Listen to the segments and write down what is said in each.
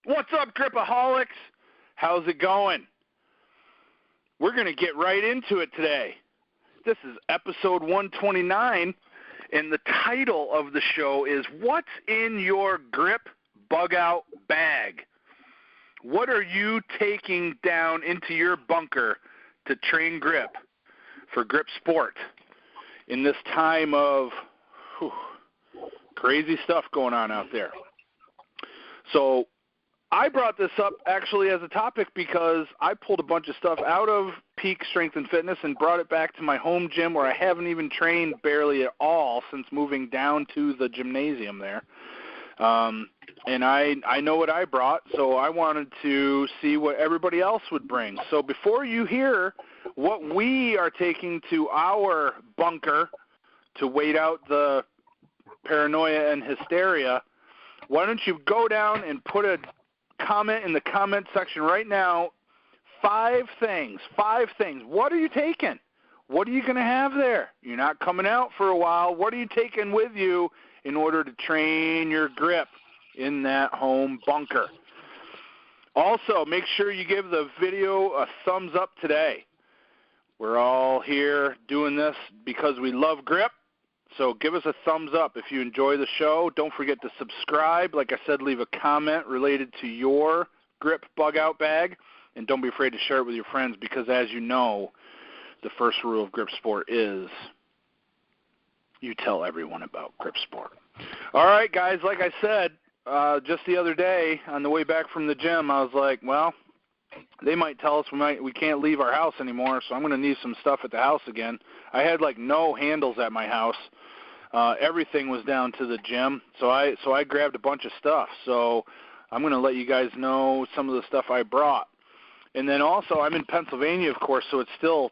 What's up, Gripaholics? How's it going? We're going to get right into it today. This is episode 129, and the title of the show is What's in Your Grip Bug Out Bag? What are you taking down into your bunker to train grip for grip sport in this time of crazy stuff going on out there? So I brought this up actually as a topic because I pulled a bunch of stuff out of Peak Strength and Fitness and brought it back to my home gym where I haven't even trained barely at all since moving down to the gymnasium there. And I know what I brought, so I wanted to see what everybody else would bring. So before you hear what we are taking to our bunker to wait out the paranoia and hysteria, why don't you go down and put a comment in the comment section right now. 5 things. What are you taking? What are you going to have there? You're not coming out for a while. What are you taking with you in order to train your grip in that home bunker? Also, make sure you give the video a thumbs up today. We're all here doing this because we love grip. So give us a thumbs up if you enjoy the show. Don't forget to subscribe. Like I said, leave a comment related to your grip bug out bag. And don't be afraid to share it with your friends because, as you know, the first rule of grip sport is you tell everyone about grip sport. All right, guys, like I said, just the other day on the way back from the gym, I was like, well, they might tell us we can't leave our house anymore, so I'm going to need some stuff at the house again. I had like no handles at my house. Everything was down to the gym, so I grabbed a bunch of stuff. So I'm going to let you guys know some of the stuff I brought. And then also I'm in Pennsylvania, of course, so it's still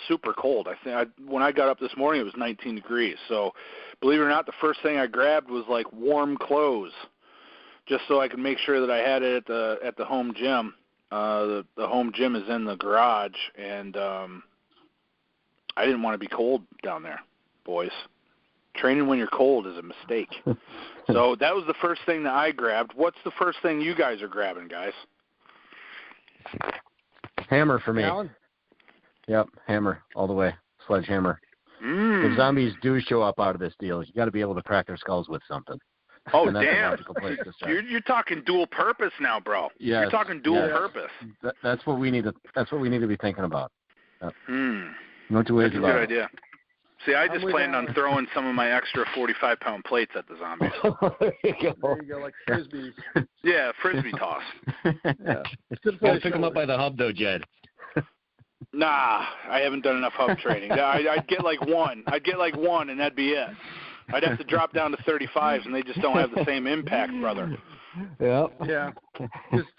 super cold. I think when I got up this morning, it was 19 degrees. So believe it or not, the first thing I grabbed was like warm clothes, just so I could make sure that I had it at the home gym. The home gym is in the garage, and I didn't want to be cold down there, boys. Training when you're cold is a mistake. So that was the first thing that I grabbed. What's the first thing you guys are grabbing, guys? Hammer for me. Alan? Yep, hammer all the way. Sledgehammer. If zombies do show up out of this deal, you got to be able to crack their skulls with something. Oh, and that's damn. a logical place to start. You're talking dual purpose now, bro. Yes, you're talking dual purpose. That's what we need to. That's what we need to be thinking about. Yep. No two ways That's a about good it. idea. See, I just planned on throwing some of my extra 45-pound plates at the zombies. There you go. There you go, like frisbees. Yeah, frisbee toss. Yeah. Gotta pick them up by the hub, though, Jedd. Nah, I haven't done enough hub training. I'd get like one. And that'd be it. I'd have to drop down to 35s, and they just don't have the same impact, brother. Yep. Yeah.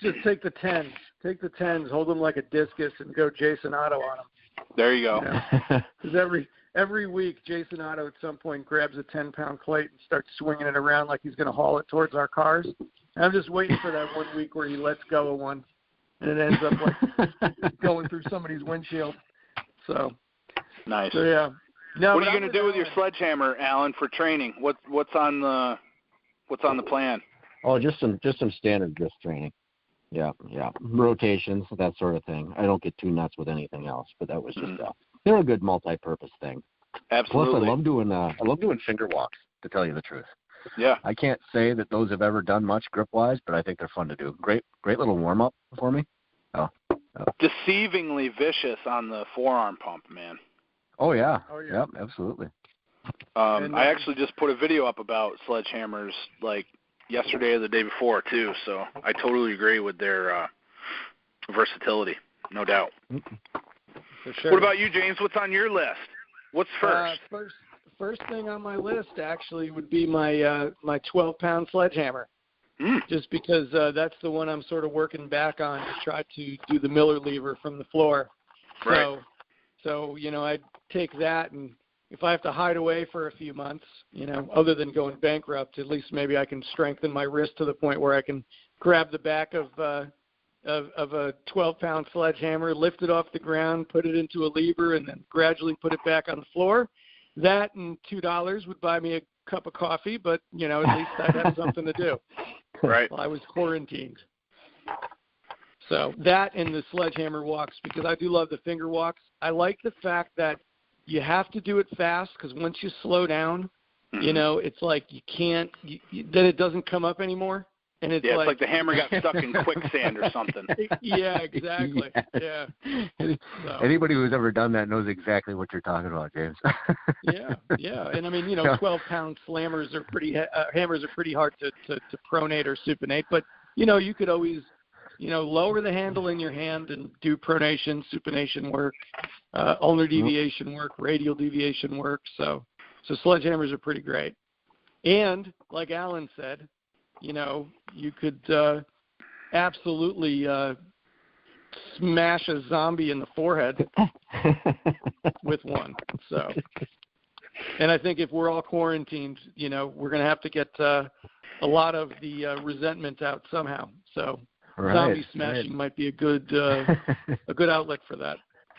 Just take the 10s. Take the 10s, hold them like a discus, and go Jason Otto on them. There you go. Because every week, Jason Otto at some point grabs a 10-pound plate and starts swinging it around like he's going to haul it towards our cars. And I'm just waiting for that 1 week where he lets go of one, and it ends up like going through somebody's windshield. So nice. So yeah. No, what are you going to do with your sledgehammer, Alan, for training? What's on the plan? Oh, just some standard grip training. Yeah. Rotations, that sort of thing. I don't get too nuts with anything else, but that was just they're a good multi-purpose thing. Absolutely. Plus, I love doing finger walks, to tell you the truth. Yeah. I can't say that those have ever done much grip-wise, but I think they're fun to do. Great little warm-up for me. Oh. Deceivingly vicious on the forearm pump, man. Oh, yeah. Yep, absolutely. I actually just put a video up about sledgehammers like yesterday or the day before, too, so I totally agree with their versatility, no doubt. For sure. What about you, James? What's on your list? What's first? First thing on my list actually would be my 12-pound sledgehammer, just because that's the one I'm sort of working back on to try to do the Miller lever from the floor. Right. So I'd take that, and if I have to hide away for a few months, other than going bankrupt, at least maybe I can strengthen my wrist to the point where I can grab the back of a 12-pound sledgehammer, lift it off the ground, put it into a lever, and then gradually put it back on the floor. That and $2 would buy me a cup of coffee, but, at least I'd have something to do right. while I was quarantined. So that and the sledgehammer walks, because I do love the finger walks. I like the fact that you have to do it fast, because once you slow down, you know, it's like you can't, then it doesn't come up anymore. And it's it's like the hammer got stuck in quicksand or something. Yeah, exactly. Yeah. So. Anybody who's ever done that knows exactly what you're talking about, James. Yeah. And I mean, 12-pound hammers are pretty hard to pronate or supinate. But, you could always, lower the handle in your hand and do pronation, supination work, ulnar deviation work, radial deviation work. So sledgehammers are pretty great. And like Alan said, you could absolutely smash a zombie in the forehead with one. So, and I think if we're all quarantined, we're going to have to get a lot of the resentment out somehow. So, zombie smashing might be a good outlet for that.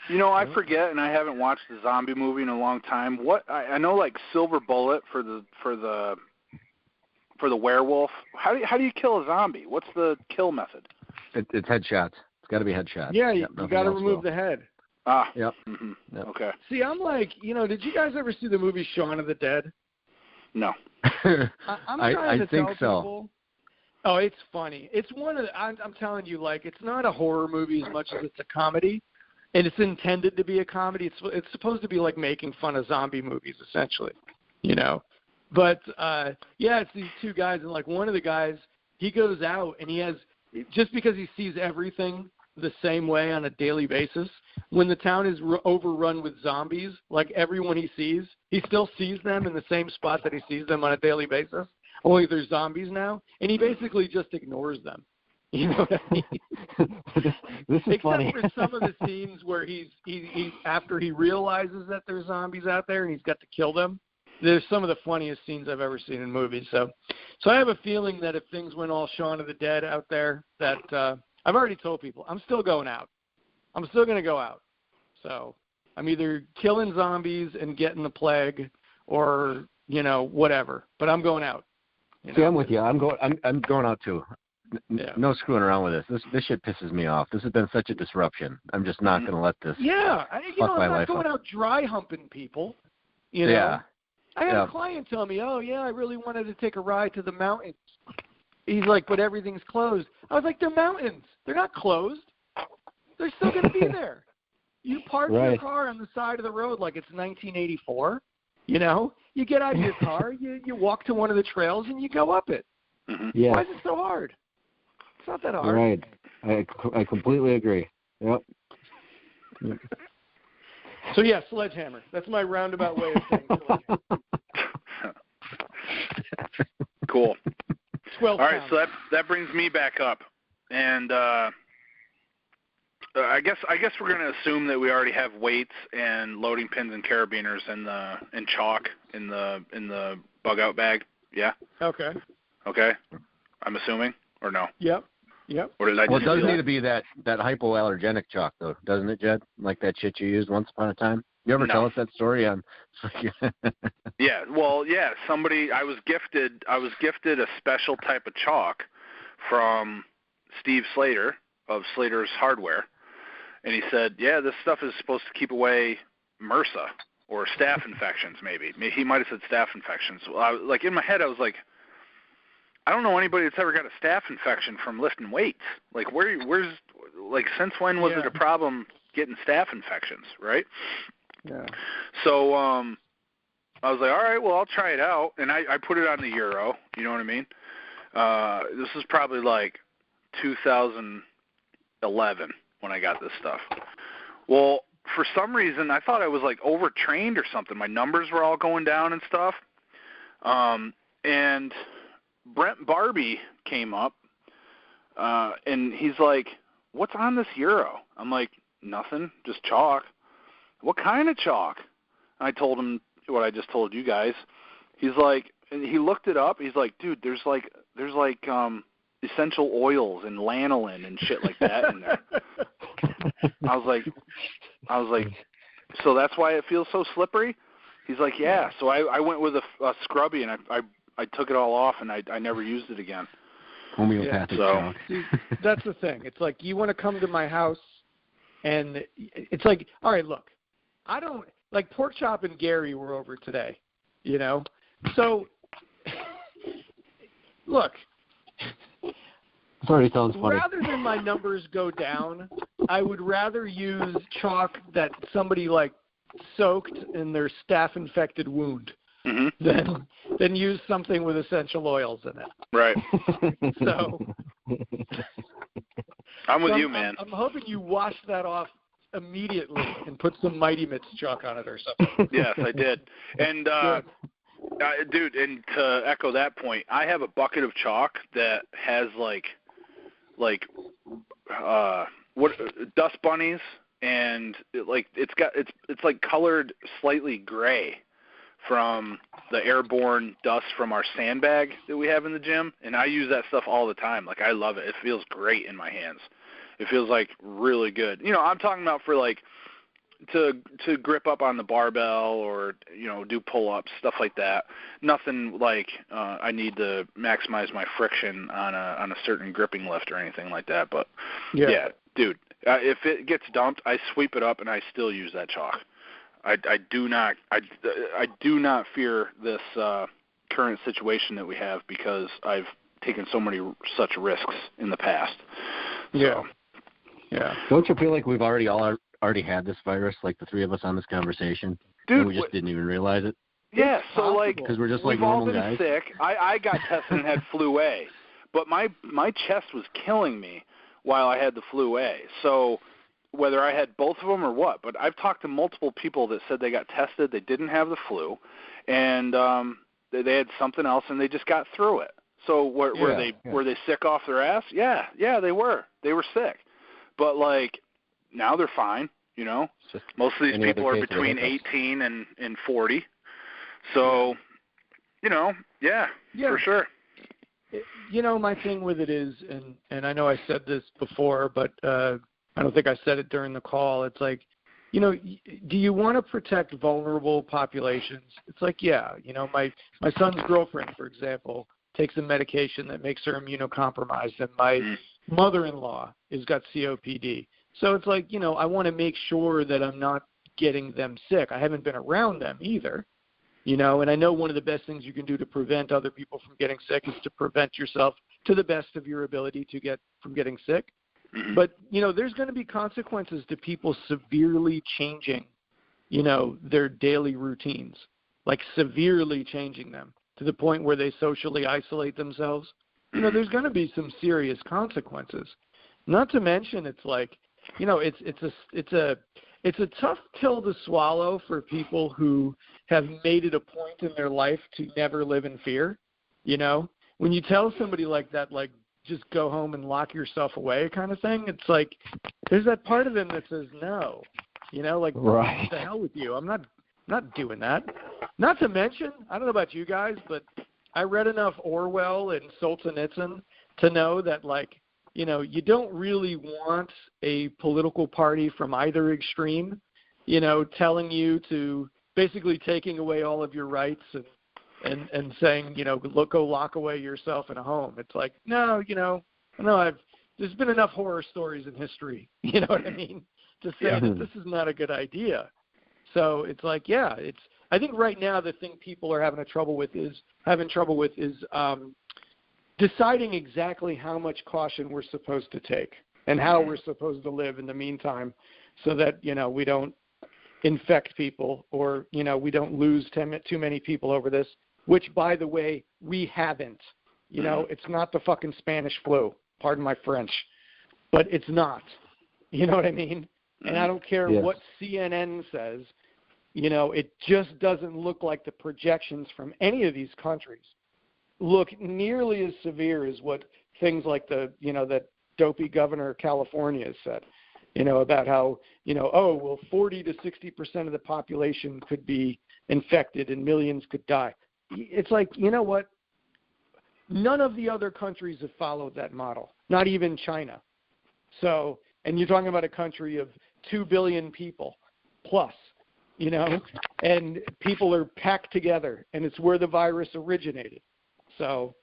I forget, and I haven't watched the zombie movie in a long time. What I know, like Silver Bullet for the werewolf. How do you kill a zombie? What's the kill method? It's headshots. It's got to be headshots. Yeah, you got to remove the head. Yep. Mm-hmm. Yep. Okay. See, I'm like, did you guys ever see the movie Shaun of the Dead? No. I'm trying to think tell so. people. Oh, it's funny. It's one of the, I'm telling you, like, it's not a horror movie as much as it's a comedy, and it's intended to be a comedy. It's supposed to be like making fun of zombie movies, essentially, But, it's these two guys, and, like, one of the guys, he goes out, and he has, just because he sees everything the same way on a daily basis, when the town is overrun with zombies, like, everyone he sees, he still sees them in the same spot that he sees them on a daily basis, only they're zombies now, and he basically just ignores them. You know what I mean? This is funny. Except for some of the scenes where he after he realizes that there's zombies out there and he's got to kill them, there's some of the funniest scenes I've ever seen in movies. So I have a feeling that if things went all Shaun of the Dead out there, that I've already told people, I'm still going out. I'm still going to go out. So I'm either killing zombies and getting the plague or, whatever. But I'm going out. See, I'm with you. I'm going out too. Yeah. No screwing around with this. This shit pisses me off. This has been such a disruption. I'm just not going to let this fuck my life up. I'm not going out dry humping people. Yeah. I had a client tell me, I really wanted to take a ride to the mountains. He's like, but everything's closed. I was like, they're mountains. They're not closed. They're still going to be there. You park your car on the side of the road like it's 1984. You get out of your car, you walk to one of the trails, and you go up it. Mm-hmm. Yeah. Why is it so hard? It's not that hard. Right. I completely agree. Yep. So, sledgehammer. That's my roundabout way of saying sledgehammer. Cool. 12 All right, pounds. so that brings me back up. And I guess we're going to assume that we already have weights and loading pins and carabiners and chalk in the bug out bag. Yeah? Okay. I'm assuming, or no? Yep. Or did I just it does need to be that hypoallergenic chalk, though, doesn't it, Jedd? Like that shit you used once upon a time? You ever tell us that story? Yeah. Well, yeah. I was gifted a special type of chalk from Steve Slater of Slater's Hardware, and he said, this stuff is supposed to keep away MRSA or staph infections. Maybe he might have said staph infections. Well, in my head, I was like, I don't know anybody that's ever got a staph infection from lifting weights. Like, where's since when was it a problem getting staph infections, right? Yeah. So I was like, all right, well, I'll try it out, and I put it on the Euro. You know what I mean? This is probably like 2011 when I got this stuff. Well, for some reason, I thought I was overtrained or something. My numbers were all going down and stuff. And Brent Barbie came up, and he's like, what's on this Euro? I'm like, nothing, just chalk. What kind of chalk? And I told him what I just told you guys. He's like, and he looked it up. He's like, dude, there's essential oils and lanolin and shit like that in there. I was like, so that's why it feels so slippery? He's like, So I went with a scrubby, and I took it all off, and I never used it again. Homeopathic chalk. See, that's the thing. It's like you want to come to my house, and it's like, all right, look, I don't like Pork Chop and Gary were over today, you know, so look. It already sounds funny. Rather than my numbers go down, I would rather use chalk that somebody like soaked in their staph-infected wound than use something with essential oils in it. Right. So I'm with you, man. I'm hoping you wash that off immediately and put some Mighty Mitts chalk on it or something. Yes, I did. And dude, and to echo that point, I have a bucket of chalk that has like what dust bunnies, and it's like colored slightly gray from the airborne dust from our sandbag that we have in the gym, and I use that stuff all the time. Like, I love it. It feels great in my hands. It feels like really good. You know, I'm talking about for like to grip up on the barbell or, you know, do pull-ups, stuff like that. Nothing like I need to maximize my friction on a certain gripping lift or anything like that. But yeah dude, if it gets dumped, I sweep it up and I still use that chalk. I do not fear this current situation that we have because I've taken so many such risks in the past. So, yeah. Don't you feel like we've already had this virus, like the three of us on this conversation, dude, and we just didn't even realize it? Yeah, so like because we're just like we've all normal been guys. sick. I got tested and had flu A, but my chest was killing me while I had the flu A. So whether I had both of them or what, but I've talked to multiple people that said they got tested, they didn't have the flu, and they had something else and they just got through it. So were they sick off their ass? Yeah, they were. They were sick, but like now they're fine. You know, most of these people are between 18 and 40. So, you know, for sure. You know, my thing with it is, and I know I said this before, but I don't think I said it during the call. It's like, you know, do you want to protect vulnerable populations? It's like, yeah, you know, my son's girlfriend, for example, takes a medication that makes her immunocompromised, and my mother-in-law has got COPD. So it's like, you know, I want to make sure that I'm not getting them sick. I haven't been around them either, you know, and I know one of the best things you can do to prevent other people from getting sick is to prevent yourself to the best of your ability to get from getting sick. But, you know, there's going to be consequences to people severely changing, you know, their daily routines, like severely changing them to the point where they socially isolate themselves. You know, there's going to be some serious consequences. Not to mention, it's like, you know, it's a tough pill to swallow for people who have made it a point in their life to never live in fear. You know, when you tell somebody like that, like, just go home and lock yourself away kind of thing, it's like there's that part of them that says no, you know, like, right. What the hell with you? I'm not doing that. Not to mention, I don't know about you guys, but I read enough Orwell and Solzhenitsyn to know that, like, you know, you don't really want a political party from either extreme, you know, telling you to basically taking away all of your rights and saying, you know, go lock away yourself in a home. It's like, no, you know, there's been enough horror stories in history, you know what I mean, to say that this is not a good idea. So it's like, I think right now the thing people are having trouble with is deciding exactly how much caution we're supposed to take and how we're supposed to live in the meantime, so that, you know, we don't infect people, or, you know, we don't lose too many people over this, which, by the way, we haven't. You know, it's not the fucking Spanish flu, pardon my French, but it's not. You know what I mean? And I don't care what CNN says, you know, it just doesn't look like the projections from any of these countries look nearly as severe as what things like the, you know, that dopey governor of California has said, you know, about how, you know, 40 to 60% of the population could be infected and millions could die. It's like, you know what? None of the other countries have followed that model, not even China. So, and you're talking about a country of 2 billion people plus, you know, and people are packed together, and it's where the virus originated. So,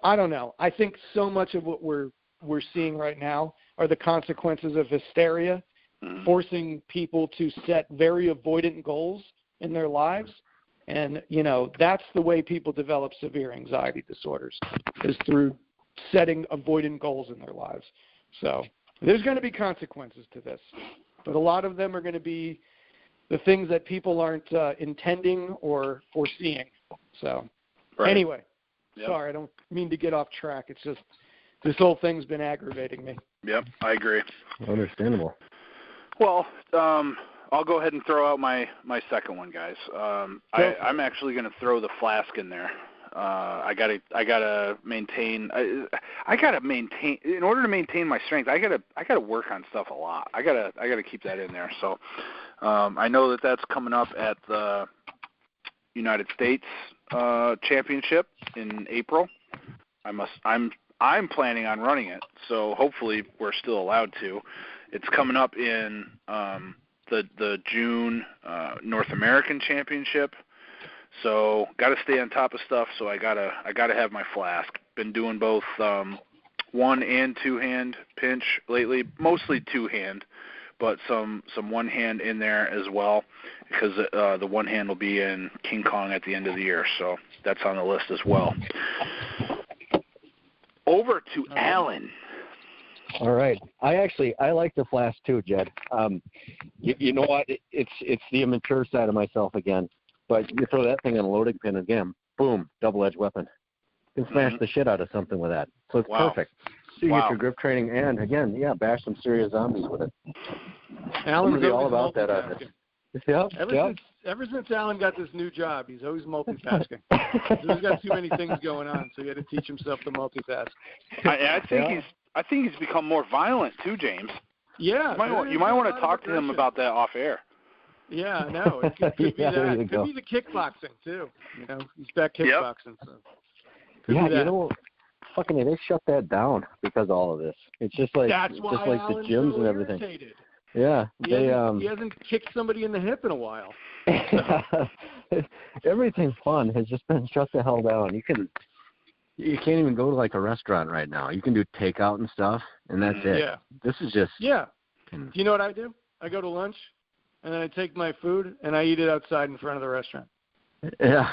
I don't know. I think so much of what we're seeing right now are the consequences of hysteria, forcing people to set very avoidant goals in their lives. And, that's the way people develop severe anxiety disorders, is through setting avoidant goals in their lives. So there's going to be consequences to this, but a lot of them are going to be the things that people aren't intending or foreseeing. So Anyway, sorry, I don't mean to get off track. It's just this whole thing's been aggravating me. Yep, I agree. Understandable. Well, I'll go ahead and throw out my second one, guys. I'm actually going to throw the Flask in there. I gotta maintain. I gotta maintain in order to maintain my strength. I gotta work on stuff a lot. I gotta keep that in there. So I know that's coming up at the United States Championship in April. I'm planning on running it. So hopefully we're still allowed to. It's coming up in the June North American Championship. So got to stay on top of stuff. So I gotta have my Flask. Been doing both one and two hand pinch lately, mostly two hand, but some one hand in there as well, because the one hand will be in King Kong at the end of the year. So that's on the list as well. Over to Alan. All right. I like the Flask too, Jedd. You know what? It's the immature side of myself again. But you throw that thing on a loading pin again, boom, double-edged weapon. You can smash the shit out of something with that. So it's perfect. So you get your grip training and, again, bash some serious zombies with it. Alan's be all about that. Ever since Alan got this new job, he's always multitasking. He's got too many things going on, so he had to teach himself to multitask. I think he's become more violent too, James. Yeah. You might want to talk to him about that off air. Yeah, I know. It could be that. It could be the kickboxing too. He's back kickboxing. So fucking they shut that down because of all of this. It's just like that's why just like Alan's the gyms so and everything. Irritated. Yeah, he hasn't kicked somebody in the hip in a while. Everything fun has just been shut the hell down. You can't even go to like a restaurant right now. You can do takeout and stuff, and that's it. Yeah. This is just Do you know what I do? I go to lunch, and then I take my food and I eat it outside in front of the restaurant. Yeah.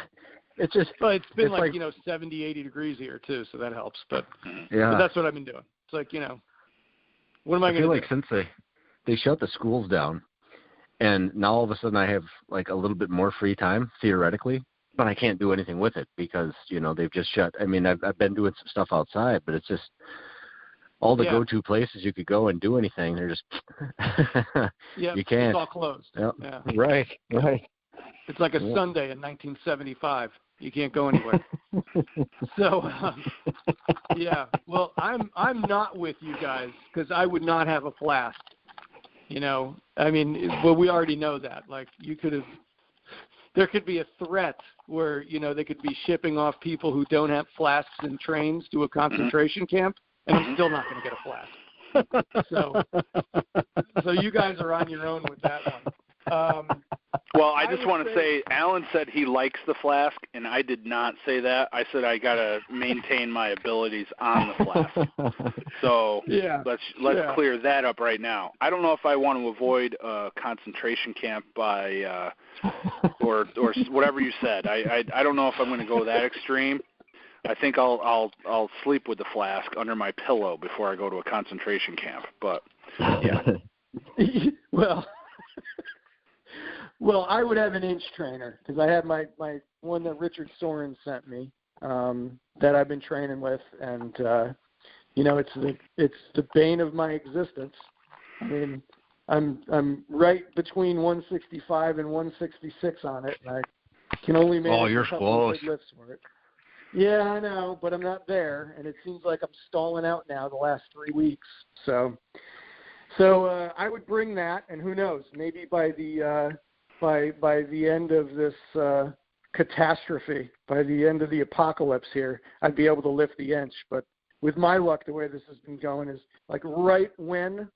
It's just Well, it's been like 70, 80 degrees here too, so that helps. But that's what I've been doing. It's like, what am I going to do? I feel like since they shut the schools down, and now all of a sudden I have like a little bit more free time theoretically, but I can't do anything with it because, they've just shut. I mean, I've been doing some stuff outside, but it's just all the go-to places you could go and do anything, they're just you can't. It's all closed. Yep. Yeah. Right. It's like a Sunday in 1975. You can't go anywhere. So, well, I'm not with you guys because I would not have a Flask. I mean, well, we already know that. Like, there could be a threat where, they could be shipping off people who don't have Flasks and trains to a concentration camp, and I'm still not going to get a Flask. So you guys are on your own with that one. Well, I just want to say, Alan said he likes the Flask, and I did not say that. I said I got to maintain my abilities on the Flask. So let's clear that up right now. I don't know if I want to avoid a concentration camp by or whatever you said. I don't know if I'm going to go that extreme. I think I'll sleep with the Flask under my pillow before I go to a concentration camp. But Well, I would have an inch trainer because I have my one that Richard Soren sent me that I've been training with, and it's the bane of my existence. I mean, I'm right between 165 and 166 on it, and I can only manage a couple of big lifts for it. Yeah, I know, but I'm not there, and it seems like I'm stalling out now the last 3 weeks. So I would bring that, and who knows, maybe by the end of this catastrophe, by the end of the apocalypse here, I'd be able to lift the inch. But with my luck, the way this has been going is like right when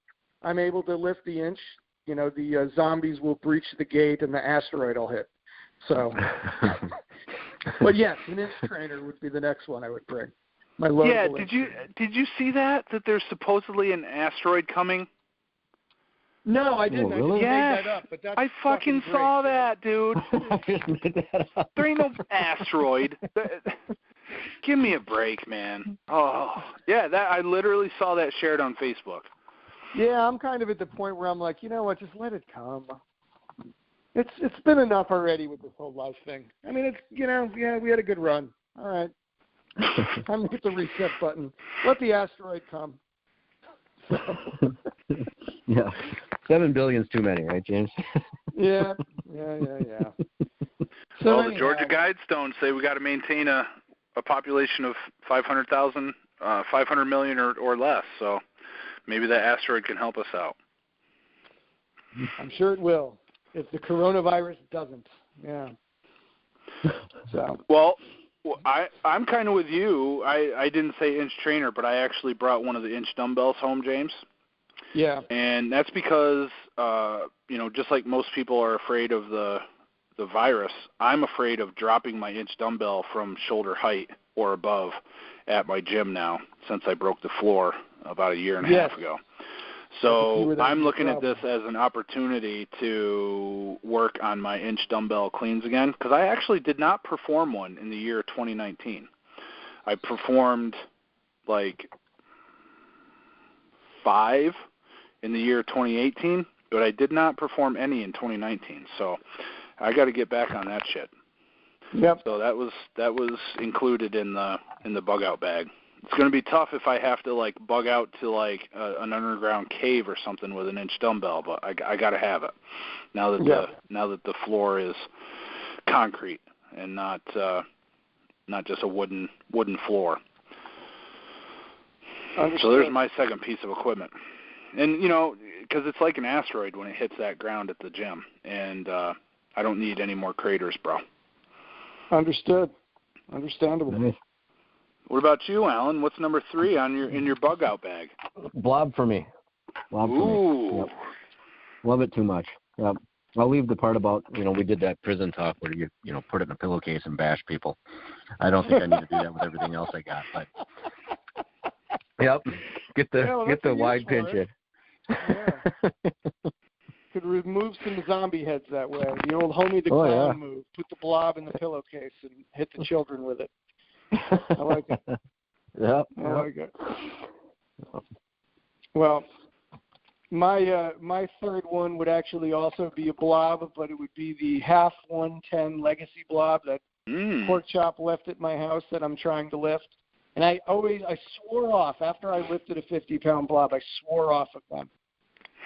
I'm able to lift the inch, the zombies will breach the gate and the asteroid will hit. So, but yes, an inch trainer would be the next one I would bring. my loadable. Yeah, did you see that there's supposedly an asteroid coming? No, I didn't. Oh, really? I just Yes, made that up, but that's I fucking great. saw that, dude. I just made that up. There ain't no asteroid. Give me a break, man. Oh, yeah, I literally saw that shared on Facebook. Yeah, I'm kind of at the point where I'm like, you know what, just let it come. It's been enough already with this whole life thing. I mean, it's, you know, yeah, we had a good run. All right. Time to hit the reset button. Let the asteroid come. So. Yeah. 7 billion's too many, right, James? Yeah. So Well, the Georgia Guidestones say we got to maintain a population of 500,000, 500 million or less. So maybe that asteroid can help us out. I'm sure it will, if the coronavirus doesn't. Yeah. So. Well, I'm kind of with you. I didn't say inch trainer, but I actually brought one of the inch dumbbells home, James. Yeah. And that's because, you know, just like most people are afraid of the virus, I'm afraid of dropping my inch dumbbell from shoulder height or above at my gym now, since I broke the floor about a year and a half ago. So I'm looking at this as an opportunity to work on my inch dumbbell cleans again, because I actually did not perform one in the year 2019. I performed like 5 in the year 2018, but I did not perform any in 2019. So I got to get back on that shit. Yep. So that was included in the bug out bag. It's going to be tough if I have to like bug out to like an underground cave or something with an inch dumbbell, but I got to have it now that the floor is concrete and not just a wooden floor. Understood. So there's my second piece of equipment. And, you know, because it's like an asteroid when it hits that ground at the gym. And I don't need any more craters, bro. Understood. Understandable. Nice. What about you, Alan? What's number 3 in your bug out bag? Blob for me. Blob for me. Yep. Love it too much. Yep. I'll leave the part about, you know, we did that prison talk where you put it in a pillowcase and bash people. I don't think I need to do that with everything else I got, but yep. Get the wide pinch in. Yeah. Could remove some zombie heads that way. The old homie the clown move. Put the blob in the pillowcase and hit the children with it. I like it. Yep. I like it. Well, my third one would actually also be a blob, but it would be the half 110 legacy blob that Pork Chop left at my house that I'm trying to lift. And I swore off after I lifted a 50-pound blob. I swore off of them.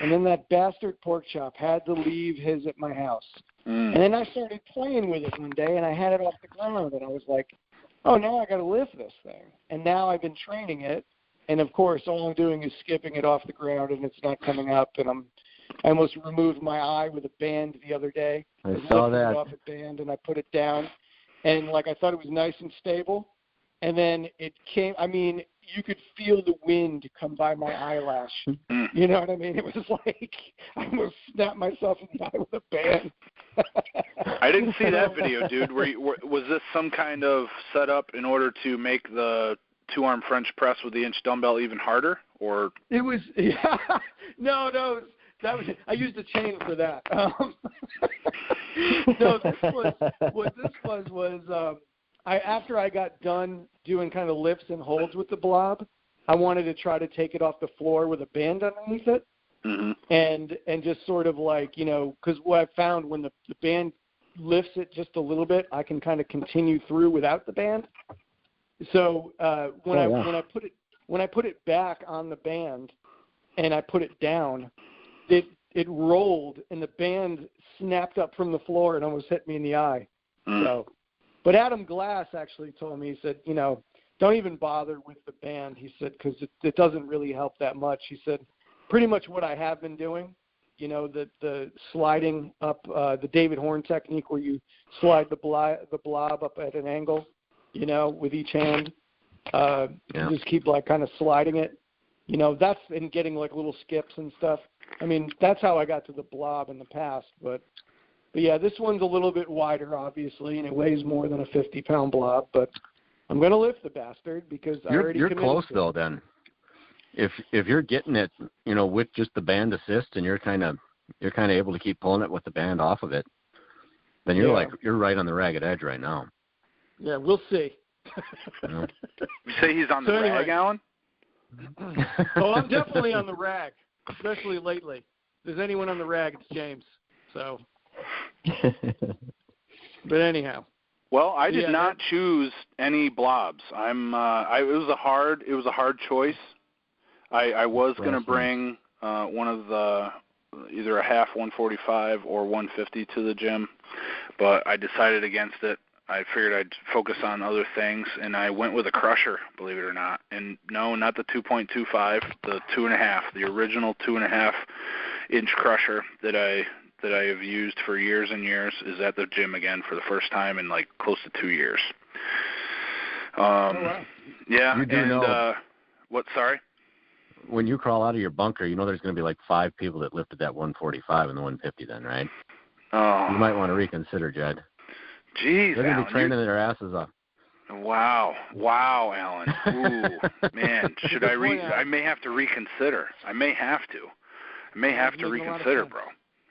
And then that bastard Pork Chop had to leave his at my house. And then I started playing with it one day, and I had it off the ground, and I was like, oh, now I got to lift this thing. And now I've been training it, and of course, all I'm doing is skipping it off the ground, and it's not coming up. And I almost removed my eye with a band the other day. I saw that. It off a band, and I put it down, and like I thought it was nice and stable. And then it came, I mean, you could feel the wind come by my eyelash. You know what I mean? It was like I almost snapped myself in the eye with a band. I didn't see that video, dude. Was this some kind of setup in order to make the 2-arm French press with the inch dumbbell even harder? Or it was, no, that was, I used a chain for that. No, what this was after I got done doing kind of lifts and holds with the blob, I wanted to try to take it off the floor with a band underneath it. And just sort of like, you know, because what I found when the band lifts it just a little bit, I can kind of continue through without the band. So when I put it back on the band and I put it down, it rolled and the band snapped up from the floor and almost hit me in the eye. So. But Adam Glass actually told me, he said, you know, don't even bother with the band, he said, because it doesn't really help that much. He said, pretty much what I have been doing, you know, the sliding up, the David Horn technique where you slide the blob up at an angle, you know, with each hand. You just keep like kind of sliding it. You know, that's and getting like little skips and stuff. I mean, that's how I got to the blob in the past, But yeah, this one's a little bit wider, obviously, and it weighs more than a 50-pound blob. But I'm going to lift the bastard because I already you're committed close to though. it. Then, if you're getting it, with just the band assist, and you're kind of able to keep pulling it with the band off of it, then you're right on the ragged edge right now. Yeah, we'll see. You say he's on the rag, Alan? Oh, I'm definitely on the rag, especially lately. If there's anyone on the rag, it's James. So, but anyhow. Well, I did not choose any blobs. It was a hard choice. I was going to bring one of the either a half 145 or 150 to the gym, but I decided against it. I figured I'd focus on other things, and I went with a crusher, believe it or not. And no, not the 2.25, the 2.5, the original 2.5-inch crusher that I have used for years and years is at the gym again for the first time in like close to 2 years. Wow. Yeah, you do know. What? Sorry. When you crawl out of your bunker, there's going to be like 5 people that lifted that 145 and the 150 then, right? Oh. You might want to reconsider, Jedd. Jeez, they're going to Alan, be training their asses off. Wow, Alan. Ooh, man, should I I may have to reconsider. I may have to reconsider, bro.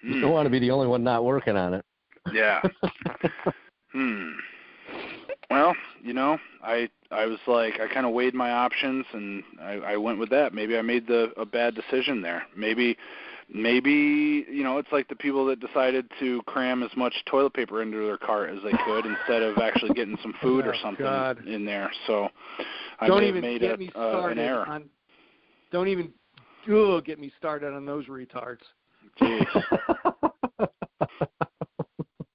You don't want to be the only one not working on it. Yeah. Well, I was like, I kind of weighed my options, and I went with that. Maybe I made a bad decision there. Maybe, it's like the people that decided to cram as much toilet paper into their cart as they could instead of actually getting some food or something in there. So I may have made an error. Don't even get me started on those retards. Jeez.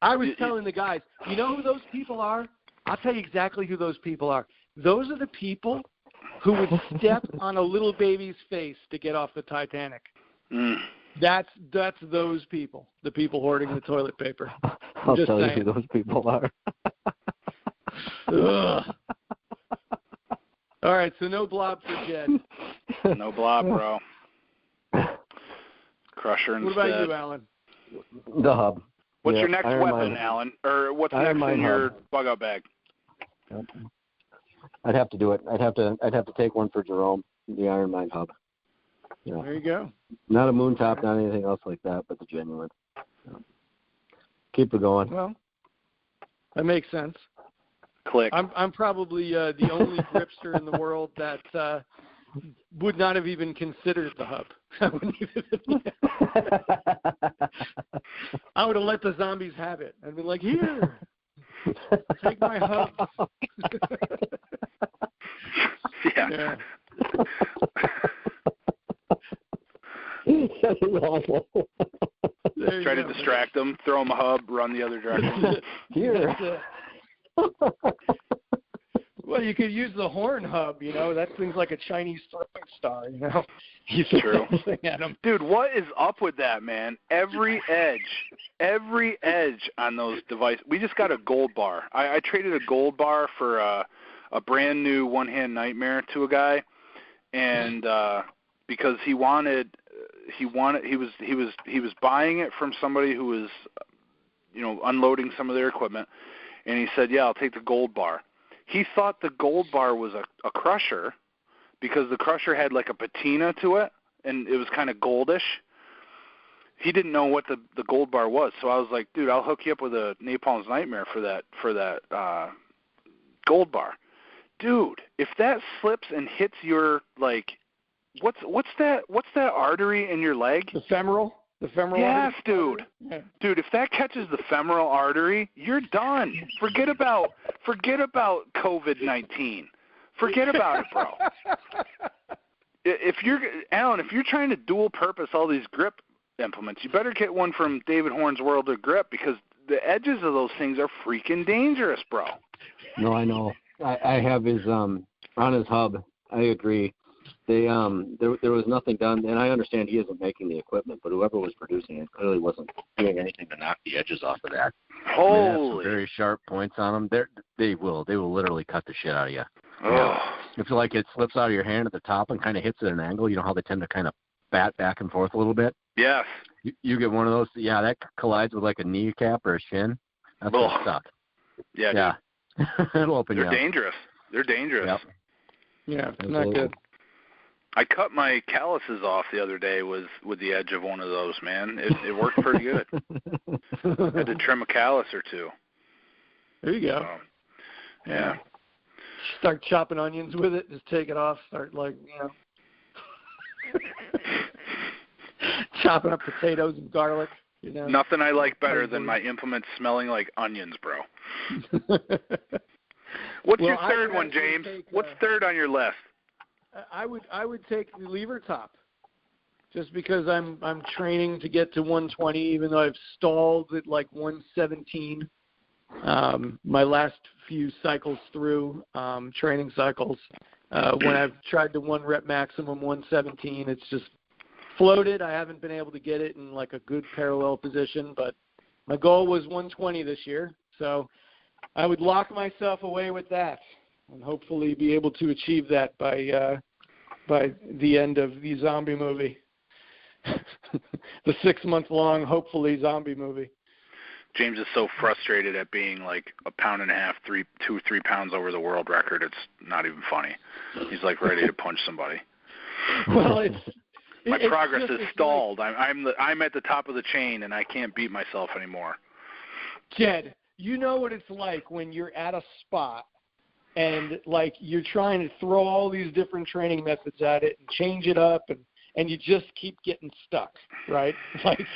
I was telling the guys, you know who those people are? I'll tell you exactly who those people are. Those are the people who would step on a little baby's face to get off the Titanic. That's those people, the people hoarding the toilet paper. I'll tell you who those people are. All right, so no blob for Jedd. No blob, bro. Crusher instead. What about you, Alan? The hub. What's your next weapon, Alan? Or what's next in your bug-out bag? I'd have to do it. I'd have to take one for Jerome, the Iron Mine hub. There you go. Not a moon top, not anything else like that, but the genuine. Keep it going. Well, that makes sense. Click. I'm probably the only gripster in the world that would not have even considered the hub. I would have let the zombies have it. I'd be like, here, take my hub. Yeah. That is awful. Try to distract them, throw them a hub, run the other direction. Here. Well, you could use the horn hub, That thing's like a Chinese throwing star, You True. At them. Dude, what is up with that, man? Every edge on those devices. We just got a gold bar. I traded a gold bar for a brand new one-hand nightmare to a guy, and because he was buying it from somebody who was, unloading some of their equipment, and he said, "Yeah, I'll take the gold bar." He thought the gold bar was a crusher because the crusher had like a patina to it, and it was kind of goldish. He didn't know what the gold bar was, so I was like, "Dude, I'll hook you up with a Napalm's Nightmare for that gold bar." Dude, if that slips and hits your what's that artery in your leg? The femoral. Yes, artery? dude. Yeah. Dude, if that catches the femoral artery, you're done. Forget about COVID-19. Forget about it, bro. If you're trying to dual purpose all these grip implements, you better get one from David Horn's World of Grip because the edges of those things are freaking dangerous, bro. No, I know. I have his on his hub. I agree. They there was nothing done, and I understand he isn't making the equipment, but whoever was producing it clearly wasn't doing anything to knock the edges off of that. Holy! They have some very sharp points on them. They will literally cut the shit out of you. Oh. If like it slips out of your hand at the top and kind of hits at an angle, you know how they tend to kind of bat back and forth a little bit. Yes. You get one of those. Yeah, that collides with like a kneecap or a shin. That's what's stuck. Yeah. It'll open you up. They're dangerous. They're dangerous. Yep. Yeah, it's not good. I cut my calluses off the other day with the edge of one of those, man. It worked pretty good. I had to trim a callus or two. There you go. So, yeah. Start chopping onions with it. Just take it off. Start chopping up potatoes and garlic. Nothing I like better than my implements smelling like onions, bro. What's your third one, James? What's third on your list? I would take the lever top, just because I'm training to get to 120, even though I've stalled at like 117. My last few cycles through, training cycles, when I've tried to 1 rep maximum 117, it's just floated. I haven't been able to get it in like a good parallel position, but my goal was 120 this year, so I would lock myself away with that and hopefully be able to achieve that by the end of the zombie movie, the 6-month-long, hopefully, zombie movie. James is so frustrated at being like 1.5 pounds, 2 or 3 pounds over the world record. It's not even funny. He's like ready to punch somebody. Well, my progress is stalled. I'm at the top of the chain, and I can't beat myself anymore. Jedd, you know what it's like when you're at a spot and like you're trying to throw all these different training methods at it and change it up, and you just keep getting stuck, right? Like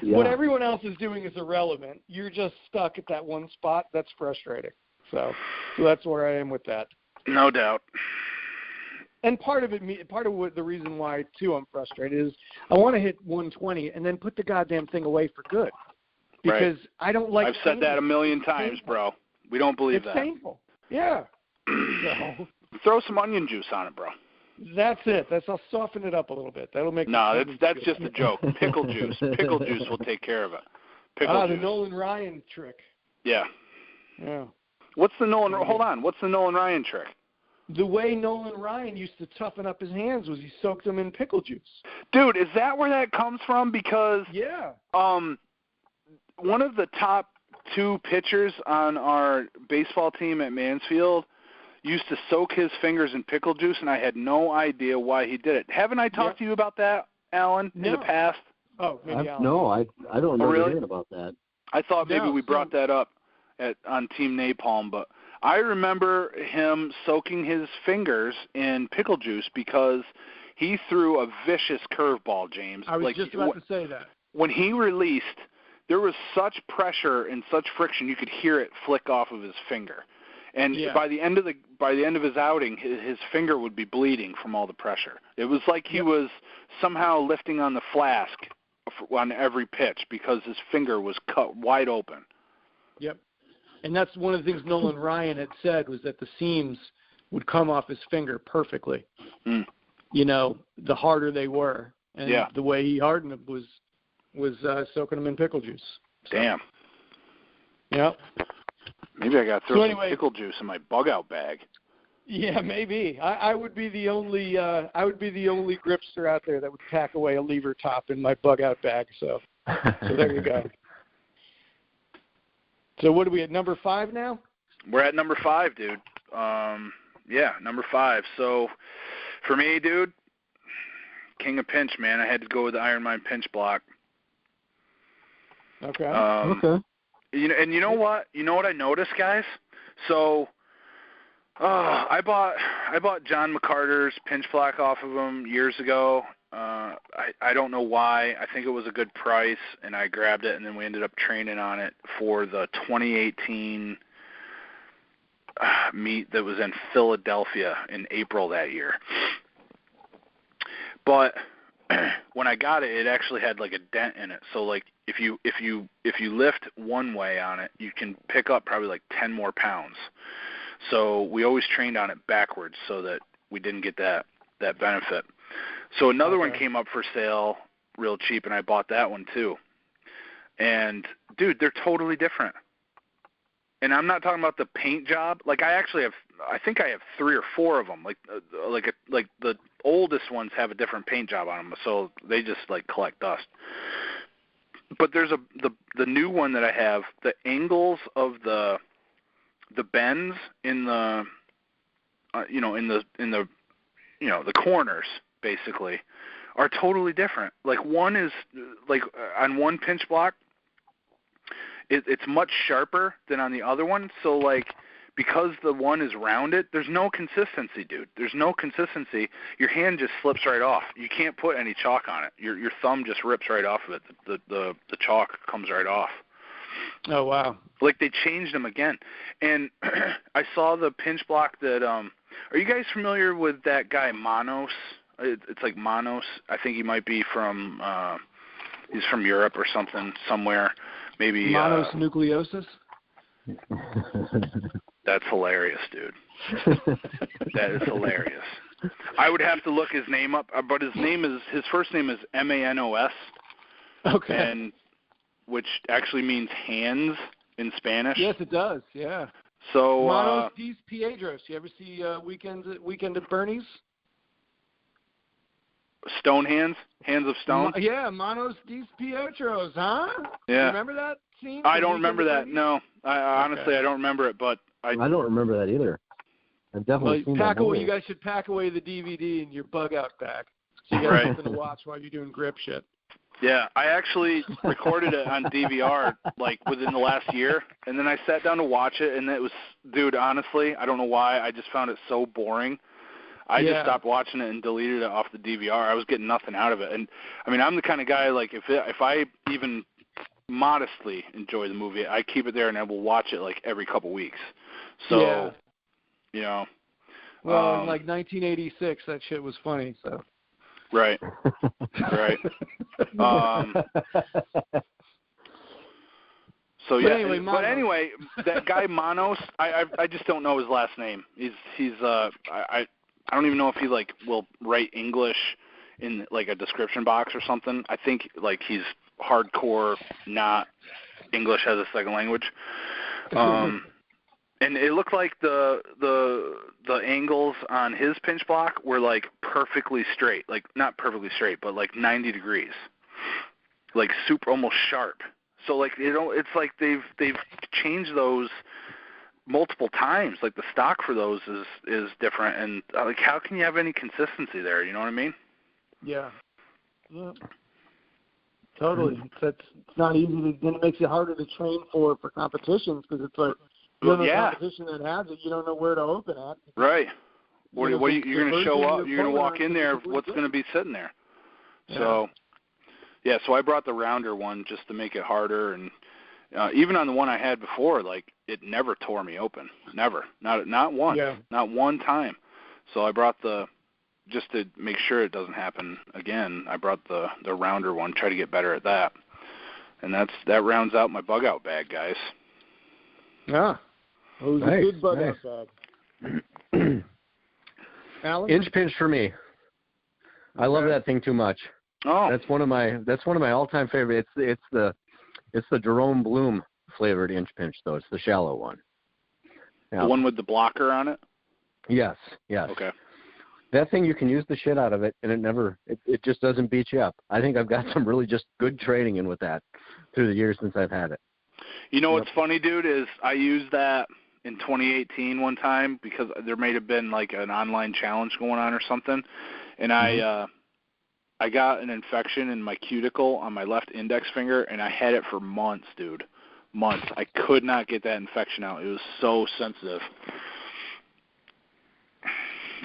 what everyone else is doing is irrelevant. You're just stuck at that one spot. That's frustrating. So that's where I am with that. No doubt. And part of the reason why too I'm frustrated is I want to hit 120 and then put the goddamn thing away for good. Because I don't like. I've said that a million times, bro. We don't believe that. It's painful. Yeah. So, throw some onion juice on it, bro. That's it. I'll soften it up a little bit. That'll make. No, that's just a joke. Pickle juice. Pickle juice will take care of it. Pickle juice. The Nolan Ryan trick. Yeah. Yeah. What's the Nolan? Hold on. What's the Nolan Ryan trick? The way Nolan Ryan used to toughen up his hands was he soaked them in pickle juice. Dude, is that where that comes from? Because one of the top 2 pitchers on our baseball team at Mansfield used to soak his fingers in pickle juice, and I had no idea why he did it. Haven't I talked to you about that, Alan, in the past? Oh, maybe Alan. No, I don't remember hearing about that. I thought maybe we brought that up on Team Napalm, but I remember him soaking his fingers in pickle juice because he threw a vicious curveball, James. I was just about to say that. When he released, there was such pressure and such friction you could hear it flick off of his finger. And by the end of his outing, his finger would be bleeding from all the pressure. It was like he was somehow lifting on the Flask on every pitch because his finger was cut wide open. Yep. And that's one of the things Nolan Ryan had said was that the seams would come off his finger perfectly. The harder they were. And the way he hardened them was soaking them in pickle juice. So. Damn. Yep. Maybe I got to throw some pickle juice in my bug out bag. Yeah, maybe. I would be the only gripster out there that would pack away a lever top in my bug out bag. So there you go. So what are we at, number 5 now? We're at number 5, dude. Number 5. So for me, dude, king of pinch, man. I had to go with the Iron Mind pinch block. Okay. Okay. You know what I noticed, guys? So I bought John McCarter's pinch block off of him years ago. I don't know why. I think it was a good price, and I grabbed it, and then we ended up training on it for the 2018 meet that was in Philadelphia in April that year. But when I got it, it actually had like a dent in it. So like if you lift one way on it, you can pick up probably like 10 more pounds. So we always trained on it backwards so that we didn't get that benefit. So another one came up for sale real cheap, and I bought that one too. And, dude, they're totally different. And I'm not talking about the paint job. Like, I think I have 3 or 4 of them. Like the oldest ones have a different paint job on them, so they just, like, collect dust. But there's the new one that I have, the angles of the the bends in the the corners basically are totally different. Like one is like on one pinch block, it's much sharper than on the other one. So like because the one is rounded, there's no consistency, dude. There's no consistency. Your hand just slips right off. You can't put any chalk on it. Your thumb just rips right off of it. The chalk comes right off. Oh wow! Like they changed them again, and I saw the pinch block that. Are you guys familiar with that guy Manos? It's like Manos. I think he might be from. He's from Europe or somewhere. Maybe. Manos nucleosis. That's hilarious, dude. That is hilarious. I would have to look his name up, but his first name is Manos. Okay. And which actually means hands in Spanish. Yes, it does. Yeah. So Manos dis Piedros. You ever see Weekend at Bernie's? Stone hands, hands of stone. Yeah, Manos dis Piedros, huh? Yeah. You remember that scene? I don't remember that. No, honestly, I don't remember it, but I don't remember that either. I've definitely seen that movie. You guys should pack away the DVD in your bug-out bag so you got something to watch while you're doing grip shit. Yeah, I actually recorded it on DVR like within the last year, and then I sat down to watch it, and it was, dude, honestly, I don't know why, I just found it so boring. I just stopped watching it and deleted it off the DVR. I was getting nothing out of it, and I mean, I'm the kind of guy like if I even modestly enjoy the movie, I keep it there and I will watch it like every couple weeks. So, you know. Well, in like 1986, that shit was funny. So. Right. Right. So yeah. But anyway, that guy Manos, I just don't know his last name. I don't even know if he like will write English in like a description box or something. I think like he's hardcore not English as a second language. And it looked like the angles on his pinch block were like perfectly straight, like not perfectly straight, but like 90 degrees, like super almost sharp. So like it's like they've changed those multiple times. Like the stock for those is different, and like how can you have any consistency there? You know what I mean? Yeah. Yeah. Totally. It's not easy. Then it makes it harder to train for competitions because it's like. You're in a competition that has it, you don't know where to open at. Right. You're going to show up, you're going to walk in there, what's going to be sitting there? Yeah. So, so I brought the rounder one just to make it harder. And even on the one I had before, like, it never tore me open. Never. Not once. Yeah. Not one time. So I brought just to make sure it doesn't happen again, I brought the rounder one, try to get better at that. And that rounds out my bug-out bag, guys. Yeah. It was a good bug-out bag. Alan? Inch pinch for me. I love that thing too much. Oh. That's one of my all-time favorites. It's the Jerome Bloom flavored inch pinch though. It's the shallow one. Yeah. The one with the blocker on it? Yes. Okay. That thing, you can use the shit out of it, and it just doesn't beat you up. I think I've got some really just good training in with that through the years since I've had it. You know what's funny, dude, is I used that in 2018 one time because there may have been like an online challenge going on or something, and I got an infection in my cuticle on my left index finger, and I had it for months, dude. Months. I could not get that infection out. It was so sensitive.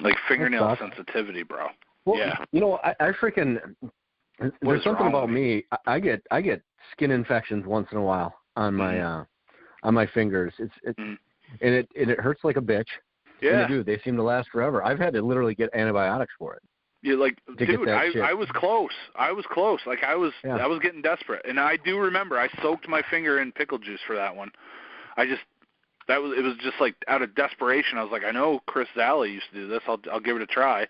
Like fingernail sensitivity, bro. Well, yeah. You know, I freaking there's something about me. I get skin infections once in a while on my fingers. And it hurts like a bitch. Yeah. And they seem to last forever. I've had to literally get antibiotics for it. Yeah, like, dude, I was close. Like I was getting desperate, and I do remember I soaked my finger in pickle juice for that one. It was just like out of desperation. I was like, I know Chris Zally used to do this. I'll give it a try.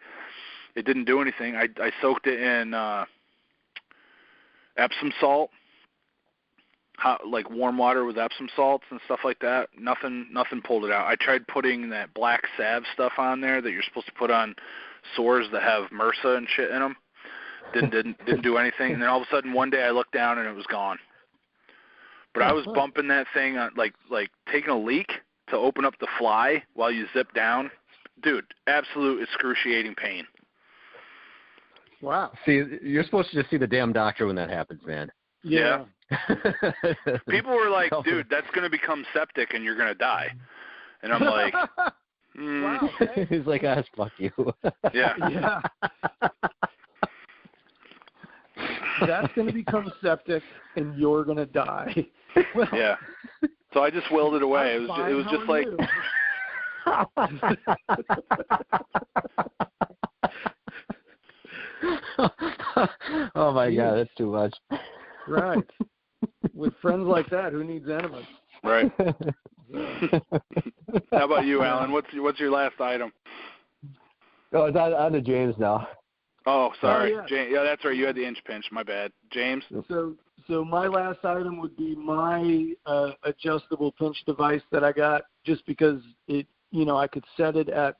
It didn't do anything. I soaked it in Epsom salt, like warm water with Epsom salts and stuff like that. Nothing pulled it out. I tried putting that black salve stuff on there that you're supposed to put on sores that have MRSA and shit in them. Didn't do anything. And then all of a sudden one day I looked down and it was gone. But I was bumping that thing on, like taking a leak to open up the fly while you zip down, dude, absolute excruciating pain. Wow. See, you're supposed to just see the damn doctor when that happens, man. Yeah. People were like, dude, that's going to become septic and you're going to die. And I'm like, wow. Okay. He's like, fuck you. Yeah. Yeah. That's going to become septic and you're going to die. Well, yeah. So I just willed it away. It was just like. Oh my God, that's too much. Right. With friends like that, who needs enemas? Right. How about you, Alan? What's your last item? Oh, it's on to James now. Oh, sorry. Oh, yeah. James, yeah, that's right. You had the inch pinch. My bad. James? So my last item would be my adjustable pinch device that I got, just because it, I could set it at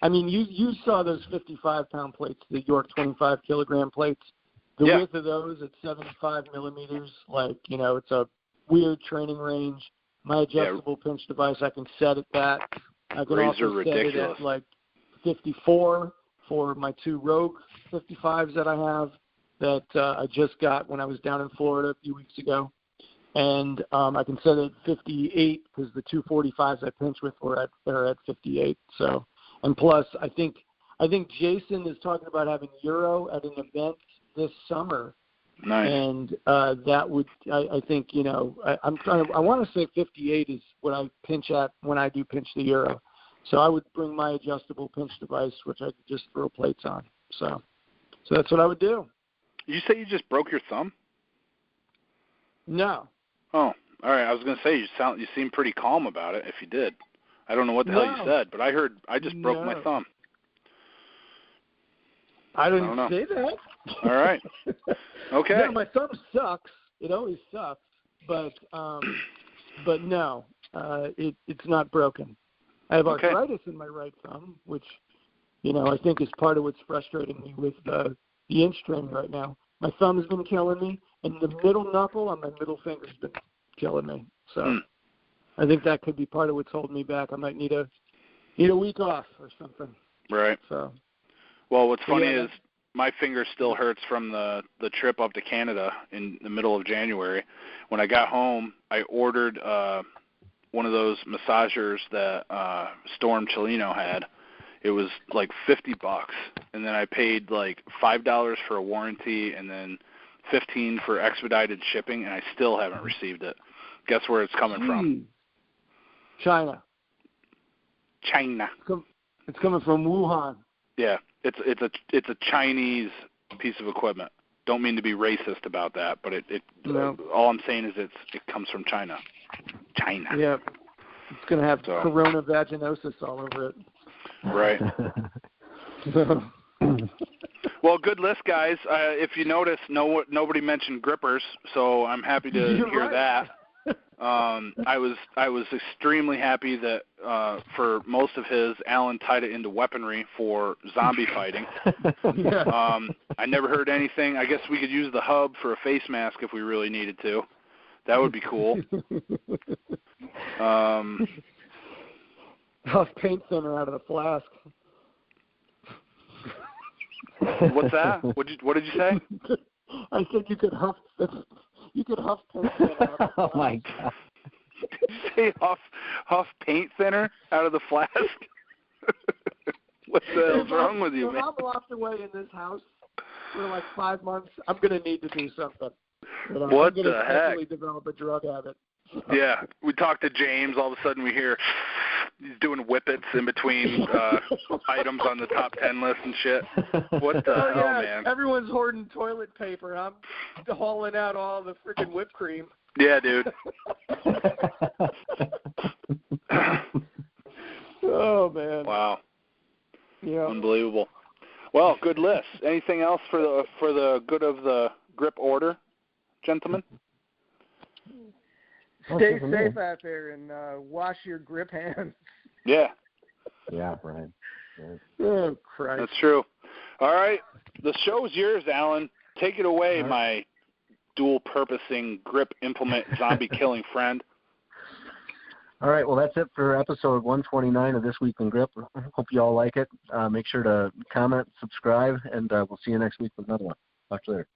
you saw those 55-pound plates, the York 25-kilogram plates. The width of those at 75 millimeters, it's a weird training range. My adjustable pinch device, I can set at that. I can also set it at 54 for my 2 Rogue 55s that I have that I just got when I was down in Florida a few weeks ago. And I can set it at 58 because the 245s I pinch with are at 58. So, and plus, I think Jason is talking about having Euro at an event this summer. Nice. And that would, I think, I want to say 58 is what I pinch at when I do pinch the Euro. So I would bring my adjustable pinch device, which I could just throw plates on. So that's what I would do. You say you just broke your thumb? No. Oh, all right. I was going to say you seem pretty calm about it if you did. I don't know what the hell you said, but I heard I just broke my thumb. I didn't say that. All right. Okay. No, my thumb sucks. It always sucks, but no, it's not broken. I have arthritis in my right thumb, which, I think is part of what's frustrating me with the inch training right now. My thumb has been killing me, and the middle knuckle on my middle finger has been killing me. So I think that could be part of what's holding me back. I might need a week off or something. Right. So. Well, what's funny is my finger still hurts from the trip up to Canada in the middle of January. When I got home, I ordered one of those massagers that Storm Chileno had. It was like $50, and then I paid like $5 for a warranty, and then $15 for expedited shipping, and I still haven't received it. Guess where it's coming from? China. It's coming from Wuhan. Yeah, it's a Chinese piece of equipment. Don't mean to be racist about that, but all I'm saying is it comes from China. China. Yeah, it's going to have corona vaginosis all over it. Right. Well, good list, guys. If you notice, nobody mentioned grippers, so I'm happy to hear that. I was extremely happy that for most of his, Alan tied it into weaponry for zombie fighting. I never heard anything. I guess we could use the hub for a face mask if we really needed to. That would be cool. Huff paint thinner out of the flask. What's that? What did you say? I said you could huff paint thinner out of the flask. Oh my God! Did you say huff paint thinner out of the flask? What the hell's wrong with you, man? If I'm locked away in this house for like 5 months, I'm gonna need to do something. What the heck? I'm gonna develop a drug habit. Yeah, we talked to James. All of a sudden, we hear he's doing whippets in between items on the top 10 list and shit. What the hell, man? Everyone's hoarding toilet paper. I'm hauling out all the freaking whipped cream. Yeah, dude. Oh man. Wow. Yeah. Unbelievable. Well, good list. Anything else for the good of the grip order, gentlemen? Stay safe out there and wash your grip hands. Yeah. Yeah, Brian. Yeah. Oh, Christ. That's true. All right. The show's yours, Alan. Take it away, my dual-purposing grip implement zombie-killing friend. All right, well, that's it for episode 129 of This Week in Grip. Hope you all like it. Make sure to comment, subscribe, and we'll see you next week with another one. Talk to you later.